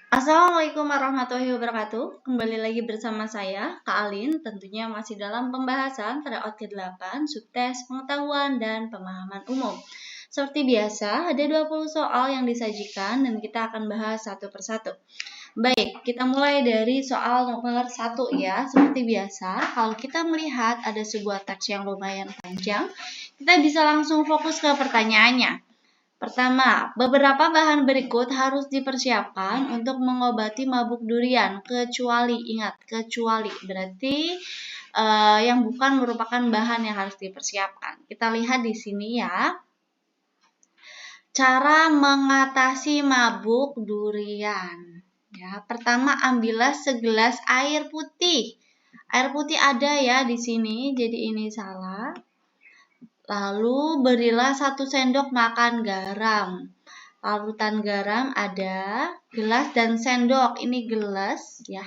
Assalamualaikum warahmatullahi wabarakatuh. Kembali lagi bersama saya, Kak Alin. Tentunya masih dalam pembahasan tryout ke-8, subtes pengetahuan dan pemahaman umum. Seperti biasa, ada 20 soal yang disajikan dan kita akan bahas satu persatu. Baik, kita mulai dari soal nomor 1 ya. Seperti biasa, kalau kita melihat ada sebuah teks yang lumayan panjang, kita bisa langsung fokus ke pertanyaannya. Pertama, beberapa bahan berikut harus dipersiapkan untuk mengobati mabuk durian, kecuali, ingat, kecuali, berarti yang bukan merupakan bahan yang harus dipersiapkan. Kita lihat di sini ya. Cara mengatasi mabuk durian. Ya, pertama ambillah segelas air putih. Air putih ada ya di sini, jadi ini salah. Lalu berilah 1 sendok makan garam. Larutan garam ada, gelas dan sendok. Ini gelas ya.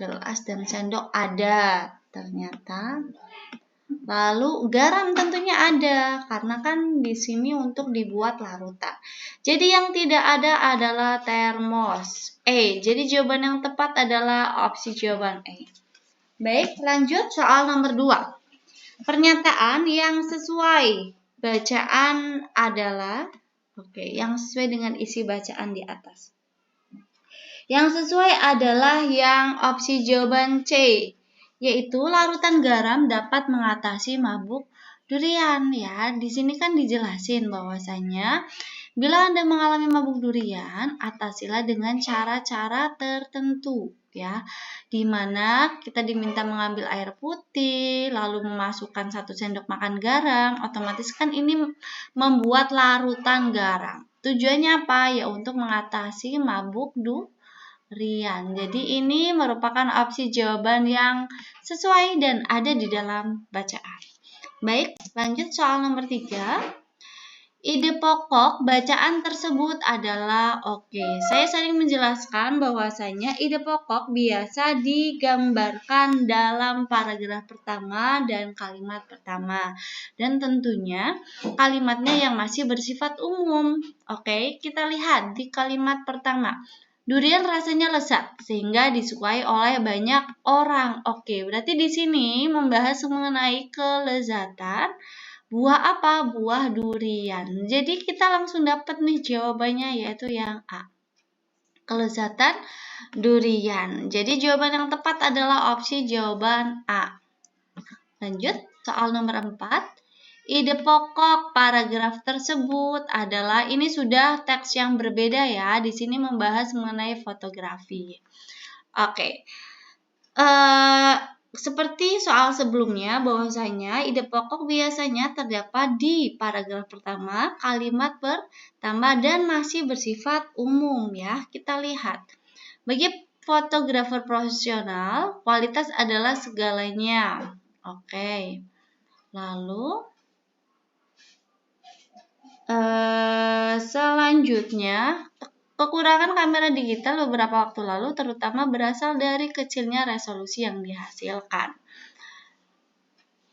Gelas dan sendok ada ternyata. Lalu garam tentunya ada karena kan di sini untuk dibuat larutan. Jadi yang tidak ada adalah termos. Jadi jawaban yang tepat adalah opsi jawaban E. Baik, lanjut soal nomor 2. Pernyataan yang sesuai bacaan adalah yang sesuai dengan isi bacaan di atas. Yang sesuai adalah yang opsi jawaban C, yaitu larutan garam dapat mengatasi mabuk durian ya. Di sini kan dijelasin bahwasanya bila Anda mengalami mabuk durian, atasilah dengan cara-cara tertentu ya, di mana kita diminta mengambil air putih, lalu memasukkan 1 sendok makan garam, otomatis kan ini membuat larutan garam. Tujuannya apa? Ya untuk mengatasi mabuk durian. Jadi ini merupakan opsi jawaban yang sesuai dan ada di dalam bacaan. Baik, lanjut soal nomor 3. Ide pokok bacaan tersebut adalah saya sering menjelaskan bahwasanya ide pokok biasa digambarkan dalam paragraf pertama dan kalimat pertama. Dan tentunya kalimatnya yang masih bersifat umum. Kita lihat di kalimat pertama. Durian rasanya lezat sehingga disukai oleh banyak orang. Berarti di sini membahas mengenai kelezatan. Buah apa? Buah durian. Jadi kita langsung dapat nih jawabannya yaitu yang A. Kelezatan durian. Jadi jawaban yang tepat adalah opsi jawaban A. Lanjut, soal nomor 4. Ide pokok paragraf tersebut adalah, ini sudah teks yang berbeda ya. Di sini membahas mengenai fotografi. Seperti soal sebelumnya, bahwasanya ide pokok biasanya terdapat di paragraf pertama, kalimat pertama, dan masih bersifat umum ya. Kita lihat. Bagi fotografer profesional, kualitas adalah segalanya. Lalu selanjutnya, kekurangan kamera digital beberapa waktu lalu terutama berasal dari kecilnya resolusi yang dihasilkan.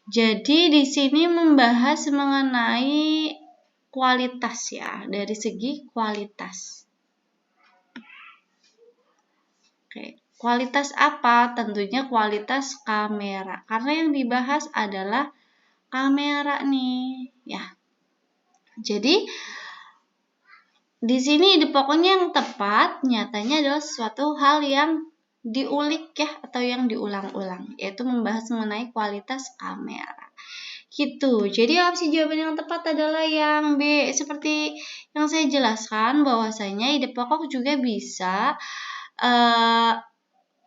Jadi di sini membahas mengenai kualitas ya, dari segi kualitas. Kualitas apa? Tentunya kualitas kamera. Karena yang dibahas adalah kamera nih, ya. Jadi di sini ide pokoknya yang tepat nyatanya adalah suatu hal yang diulik ya, atau yang diulang-ulang, yaitu membahas mengenai kualitas kamera. Gitu. Jadi opsi jawaban yang tepat adalah yang B. Seperti yang saya jelaskan bahwasanya ide pokok juga bisa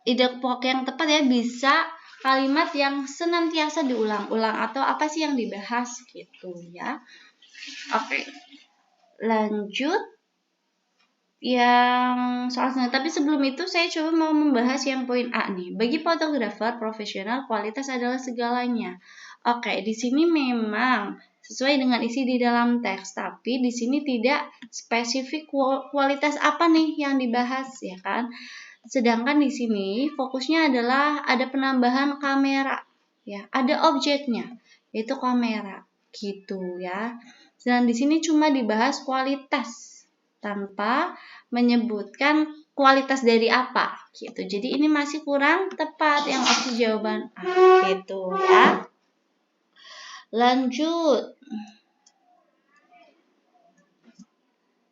ide pokok yang tepat ya, bisa kalimat yang senantiasa diulang-ulang atau apa sih yang dibahas gitu ya. Lanjut yang soal selanjutnya. Tapi sebelum itu saya coba mau membahas yang poin A nih. Bagi fotografer profesional, kualitas adalah segalanya. Di sini memang sesuai dengan isi di dalam teks, tapi di sini tidak spesifik kualitas apa nih yang dibahas ya kan. Sedangkan di sini fokusnya adalah ada penambahan kamera ya, ada objeknya yaitu kamera gitu ya. Dan di sini cuma dibahas kualitas. tanpa menyebutkan kualitas dari apa gitu. Jadi ini masih kurang tepat yang opsi jawaban A gitu ya. Lanjut.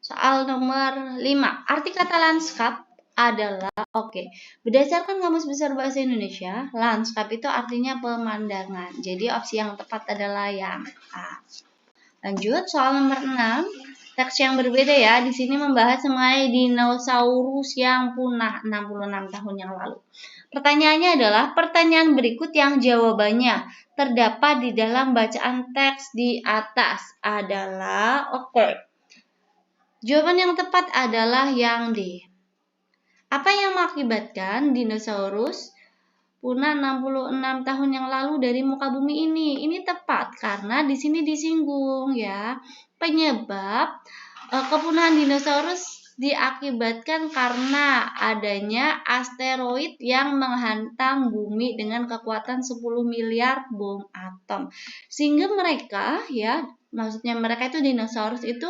Soal nomor 5. Arti kata lanskap adalah berdasarkan Kamus Besar Bahasa Indonesia, lanskap itu artinya pemandangan. Jadi opsi yang tepat adalah yang A. Lanjut, soal nomor 6. Teks yang berbeda ya. Di sini membahas mengenai dinosaurus yang punah 66 tahun yang lalu. Pertanyaannya adalah pertanyaan berikut yang jawabannya terdapat di dalam bacaan teks di atas adalah Jawaban yang tepat adalah yang D. Apa yang mengakibatkan dinosaurus punah 66 tahun yang lalu dari muka bumi ini? Ini tepat karena di sini disinggung ya. Penyebab kepunahan dinosaurus diakibatkan karena adanya asteroid yang menghantam bumi dengan kekuatan 10 miliar bom atom. Sehingga mereka itu dinosaurus itu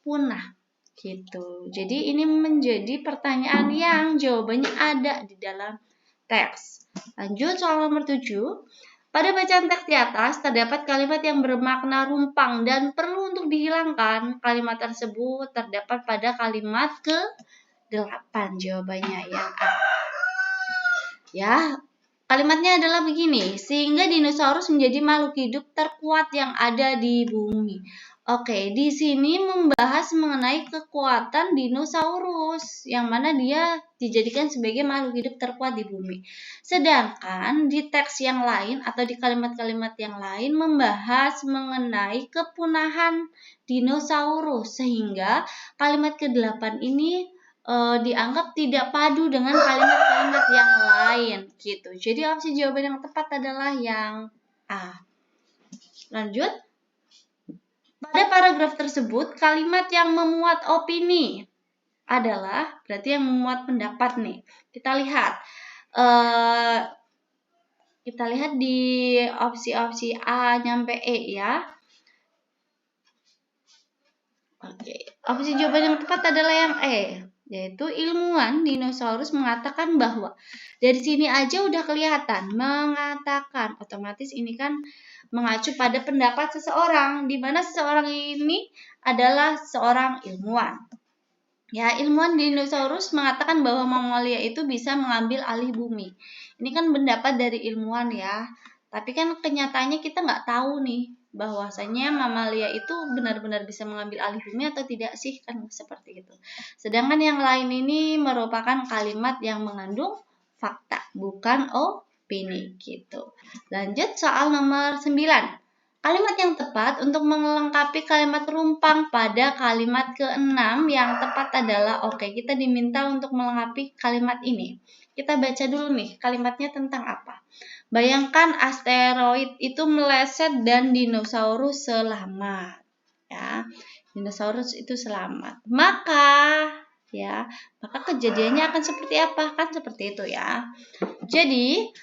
punah gitu. Jadi ini menjadi pertanyaan yang jawabannya ada di dalam teks. Lanjut soal nomor 7. Pada bacaan teks di atas terdapat kalimat yang bermakna rumpang dan perlu untuk dihilangkan. Kalimat tersebut terdapat pada kalimat ke-8. Jawabannya yang A. Ya, kalimatnya adalah begini. Sehingga dinosaurus menjadi makhluk hidup terkuat yang ada di bumi. Di sini membahas mengenai kekuatan dinosaurus, yang mana dia dijadikan sebagai makhluk hidup terkuat di bumi. Sedangkan di teks yang lain atau di kalimat-kalimat yang lain membahas mengenai kepunahan dinosaurus, sehingga kalimat ke-8 ini dianggap tidak padu dengan kalimat-kalimat yang lain gitu. Jadi opsi jawaban yang tepat adalah yang A. Lanjut. Pada paragraf tersebut, kalimat yang memuat opini adalah berarti yang memuat pendapat nih. Kita lihat di opsi-opsi A nyampe E ya. Opsi jawaban yang tepat adalah yang E, yaitu ilmuwan dinosaurus mengatakan bahwa dari sini aja udah kelihatan mengatakan, otomatis ini kan mengacu pada pendapat seseorang, di mana seseorang ini adalah seorang ilmuwan. Ya, ilmuwan dinosaurus mengatakan bahwa mamalia itu bisa mengambil alih bumi. Ini kan pendapat dari ilmuwan ya. Tapi kan kenyataannya kita nggak tahu nih bahwasanya mamalia itu benar-benar bisa mengambil alih bumi atau tidak sih, kan seperti itu. Sedangkan yang lain ini merupakan kalimat yang mengandung fakta, bukan opini gitu. Lanjut soal nomor 9. Kalimat yang tepat untuk melengkapi kalimat rumpang pada kalimat ke-6 yang tepat adalah kita diminta untuk melengkapi kalimat ini. Kita baca dulu nih kalimatnya tentang apa. Bayangkan asteroid itu meleset dan dinosaurus selamat. Ya, dinosaurus itu selamat. Maka kejadiannya akan seperti apa? Kan seperti itu ya. Jadi,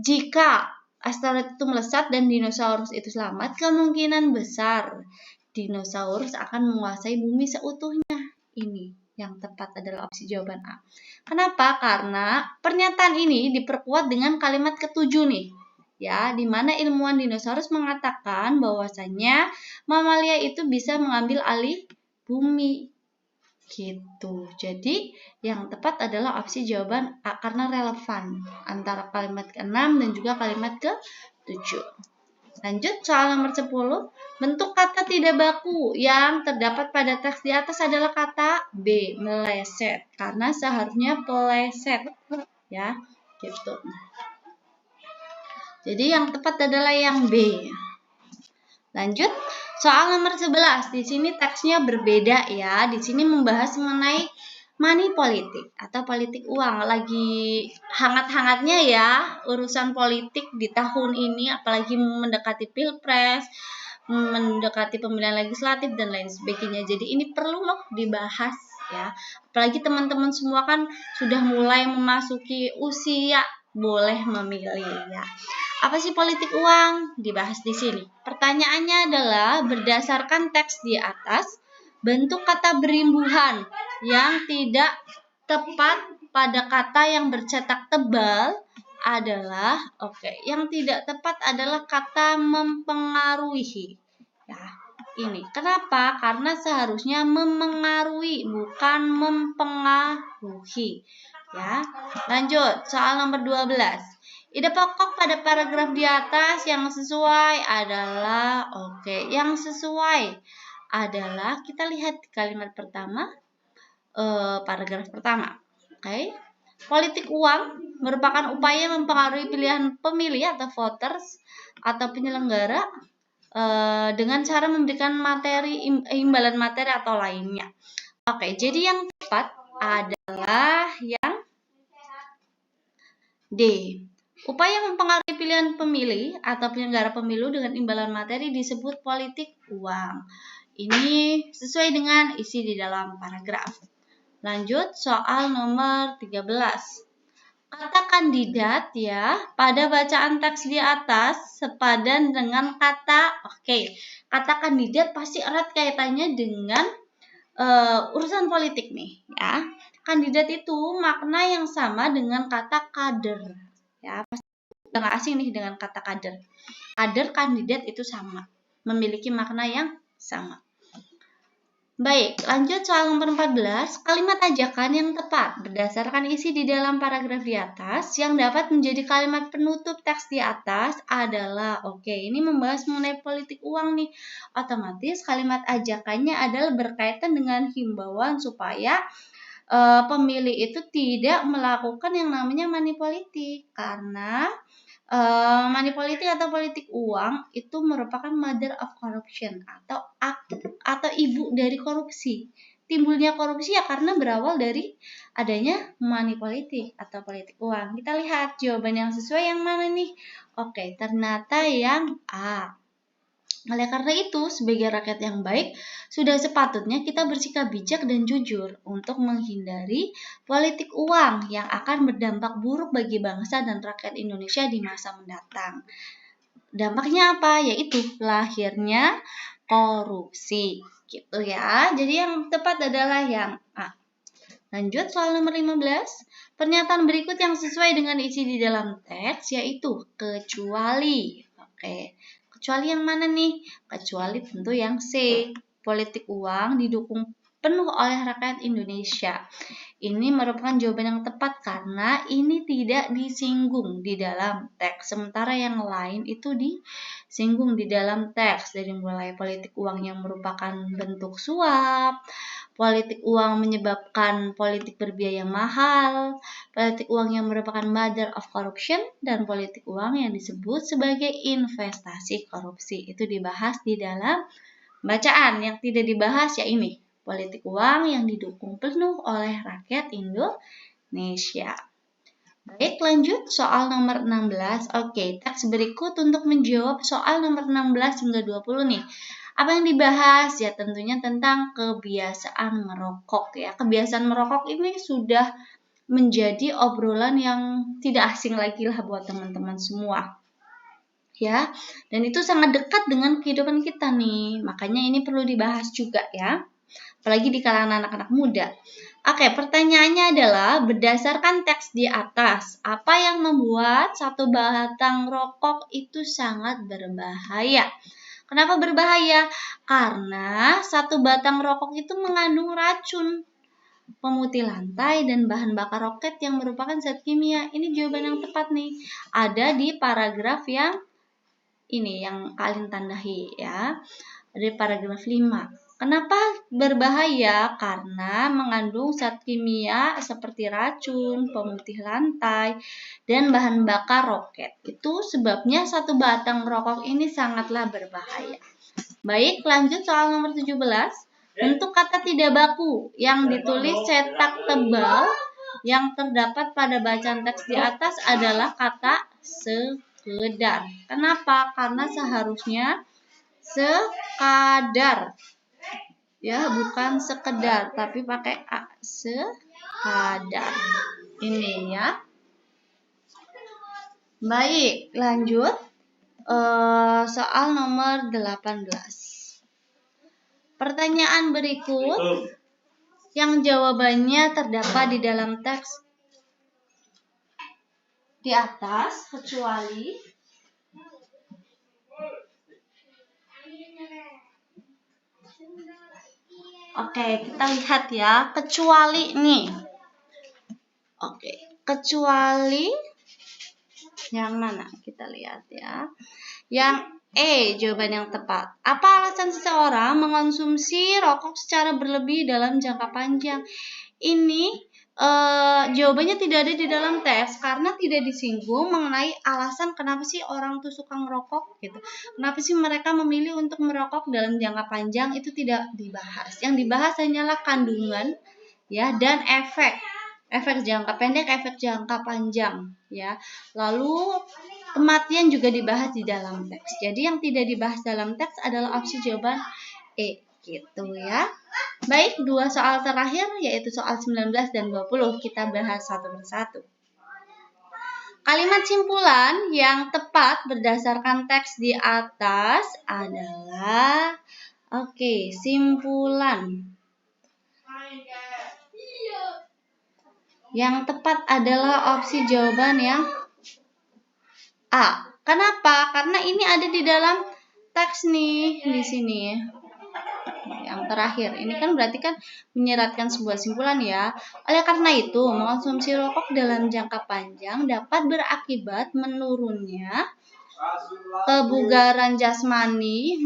jika asteroid itu melesat dan dinosaurus itu selamat, kemungkinan besar dinosaurus akan menguasai bumi seutuhnya. Ini yang tepat adalah opsi jawaban A. Kenapa? Karena pernyataan ini diperkuat dengan kalimat ke-7 nih. Ya, di mana ilmuwan dinosaurus mengatakan bahwasanya mamalia itu bisa mengambil alih bumi. Gitu. Jadi, yang tepat adalah opsi jawaban A karena relevan antara kalimat ke-6 dan juga kalimat ke-7. Lanjut soal nomor 10. Bentuk kata tidak baku yang terdapat pada teks di atas adalah kata B, meleset. Karena seharusnya peleset. Ya, gitu. Jadi yang tepat adalah yang B. Lanjut, soal nomor 11. Di sini teksnya berbeda ya. Di sini membahas mengenai money politik atau politik uang. Lagi hangat-hangatnya ya urusan politik di tahun ini, apalagi mendekati Pilpres, mendekati pemilihan legislatif dan lain sebagainya. Jadi ini perlu loh dibahas ya. Apalagi teman-teman semua kan sudah mulai memasuki usia boleh memilih ya. Apa sih politik uang? Dibahas di sini. Pertanyaannya adalah berdasarkan teks di atas, bentuk kata berimbuhan yang tidak tepat pada kata yang bercetak tebal adalah yang tidak tepat adalah kata mempengaruhi. Ya, ini. Kenapa? Karena seharusnya memengaruhi bukan mempengaruhi. Ya. Lanjut, soal nomor 12. Ide pokok pada paragraf di atas yang sesuai adalah yang sesuai adalah kita lihat kalimat pertama, paragraf pertama. Politik uang merupakan upaya mempengaruhi pilihan pemilih atau voters atau penyelenggara dengan cara memberikan materi, imbalan materi atau lainnya. Jadi yang tepat adalah yang D. Upaya mempengaruhi pilihan pemilih atau penyelenggara pemilu dengan imbalan materi disebut politik uang. Ini sesuai dengan isi di dalam paragraf. Lanjut soal nomor 13. Kata kandidat ya pada bacaan teks di atas sepadan dengan kata kata kandidat pasti erat kaitannya dengan urusan politik nih ya. Kandidat itu makna yang sama dengan kata kader ya, pasti udah gak asing nih dengan kata kader. Kader kandidat itu sama, memiliki makna yang sama. Baik, lanjut soal nomor 14. Kalimat ajakan yang tepat berdasarkan isi di dalam paragraf di atas yang dapat menjadi kalimat penutup teks di atas adalah ini membahas mengenai politik uang nih. Otomatis kalimat ajakannya adalah berkaitan dengan himbauan supaya pemilih itu tidak melakukan yang namanya money politik, karena money politik atau politik uang itu merupakan mother of corruption atau ibu dari korupsi. Timbulnya korupsi ya karena berawal dari adanya money politik atau politik uang. Kita lihat jawaban yang sesuai yang mana nih? Ternyata yang A. Oleh karena itu, sebagai rakyat yang baik, sudah sepatutnya kita bersikap bijak dan jujur untuk menghindari politik uang yang akan berdampak buruk bagi bangsa dan rakyat Indonesia di masa mendatang. Dampaknya apa? Yaitu lahirnya korupsi. Gitu ya. Jadi yang tepat adalah yang A. Lanjut soal nomor 15. Pernyataan berikut yang sesuai dengan isi di dalam teks yaitu kecuali. Kecuali yang mana nih? Kecuali tentu yang C. Politik uang didukung penuh oleh rakyat Indonesia. Ini merupakan jawaban yang tepat karena ini tidak disinggung di dalam teks. Sementara yang lain itu disinggung di dalam teks. Dari mulai politik uang yang merupakan bentuk suap, politik uang menyebabkan politik berbiaya mahal, politik uang yang merupakan mother of corruption, dan politik uang yang disebut sebagai investasi korupsi. Itu dibahas di dalam bacaan. Yang tidak dibahas ya ini, politik uang yang didukung penuh oleh rakyat Indonesia. Baik, lanjut soal nomor 16. Teks berikut untuk menjawab soal nomor 16 hingga 20 nih. Apa yang dibahas? Ya tentunya tentang kebiasaan merokok ya. Kebiasaan merokok ini sudah menjadi obrolan yang tidak asing lagi lah buat teman-teman semua. Ya, dan itu sangat dekat dengan kehidupan kita nih. Makanya ini perlu dibahas juga ya. Apalagi di kalangan anak-anak muda. Pertanyaannya adalah berdasarkan teks di atas, apa yang membuat satu batang rokok itu sangat berbahaya? Kenapa berbahaya? Karena satu batang rokok itu mengandung racun, pemutih lantai, dan bahan bakar roket yang merupakan zat kimia. Ini jawaban yang tepat nih. Ada di paragraf yang ini, yang kalian tandai ya. Ada di paragraf 5. Kenapa berbahaya? Karena mengandung zat kimia seperti racun, pemutih lantai, dan bahan bakar roket. Itu sebabnya satu batang rokok ini sangatlah berbahaya. Baik, lanjut soal nomor 17. Bentuk kata tidak baku yang ditulis cetak tebal yang terdapat pada bacaan teks di atas adalah kata sekedar. Kenapa? Karena seharusnya sekadar. Ya, bukan sekedar, tapi pakai A, sekadar. Ini ya. Baik, lanjut. Soal nomor 18. Pertanyaan berikut yang jawabannya terdapat di dalam teks di atas, kecuali Oke, kita lihat ya, kecuali nih. Oke, kecuali yang mana? Kita lihat ya. Yang E, jawaban yang tepat. Apa alasan seseorang mengonsumsi rokok secara berlebih dalam jangka panjang? Ini jawabannya tidak ada di dalam teks karena tidak disinggung mengenai alasan kenapa sih orang tuh suka merokok gitu. Kenapa sih mereka memilih untuk merokok dalam jangka panjang, itu tidak dibahas. Yang dibahas hanyalah kandungan ya dan efek jangka pendek, efek jangka panjang ya. Lalu kematian juga dibahas di dalam teks. Jadi yang tidak dibahas dalam teks adalah opsi jawaban E gitu ya. Baik, dua soal terakhir yaitu soal 19 dan 20 kita bahas satu persatu. Kalimat simpulan yang tepat berdasarkan teks di atas adalah simpulan. Yang tepat adalah opsi jawaban yang A. Kenapa? Karena ini ada di dalam teks nih di sini. Yang terakhir, ini kan berarti kan menyeratkan sebuah simpulan ya. Oleh karena itu, mengonsumsi rokok dalam jangka panjang dapat berakibat menurunnya kebugaran jasmani,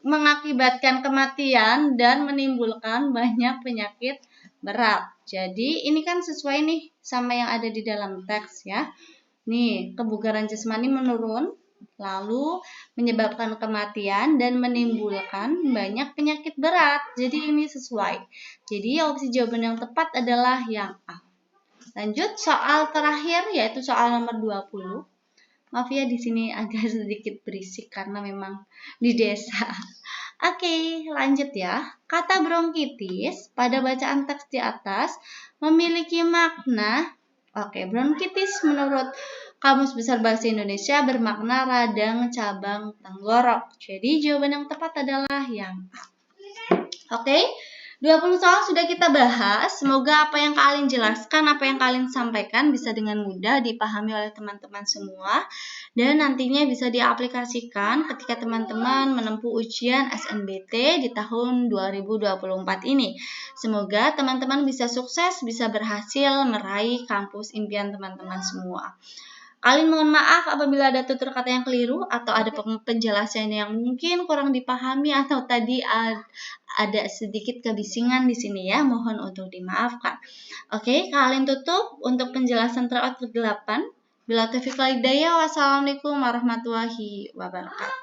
mengakibatkan kematian dan menimbulkan banyak penyakit berat. Jadi ini kan sesuai nih sama yang ada di dalam teks ya. Nih, kebugaran jasmani menurun, lalu menyebabkan kematian dan menimbulkan banyak penyakit berat. Jadi ini sesuai. Jadi opsi jawaban yang tepat adalah yang A. Lanjut soal terakhir yaitu soal nomor 20. Maaf ya di sini agak sedikit berisik karena memang di desa. Oke, lanjut ya. Kata bronkitis pada bacaan teks di atas memiliki makna. Bronkitis menurut Kamus Besar Bahasa Indonesia bermakna radang cabang tenggorok. Jadi jawaban yang tepat adalah yang A. 20 soal sudah kita bahas. Semoga apa yang kalian jelaskan, apa yang kalian sampaikan bisa dengan mudah dipahami oleh teman-teman semua. Dan nantinya bisa diaplikasikan ketika teman-teman menempuh ujian SNBT di tahun 2024 ini. Semoga teman-teman bisa sukses, bisa berhasil meraih kampus impian teman-teman semua. Kalian mohon maaf apabila ada tutur kata yang keliru atau ada penjelasan yang mungkin kurang dipahami atau tadi ada sedikit kebisingan di sini ya, mohon untuk dimaafkan. Kalian tutup untuk penjelasan terout ke-8. Bila taufiq wal hidayah, wassalamualaikum warahmatullahi wabarakatuh.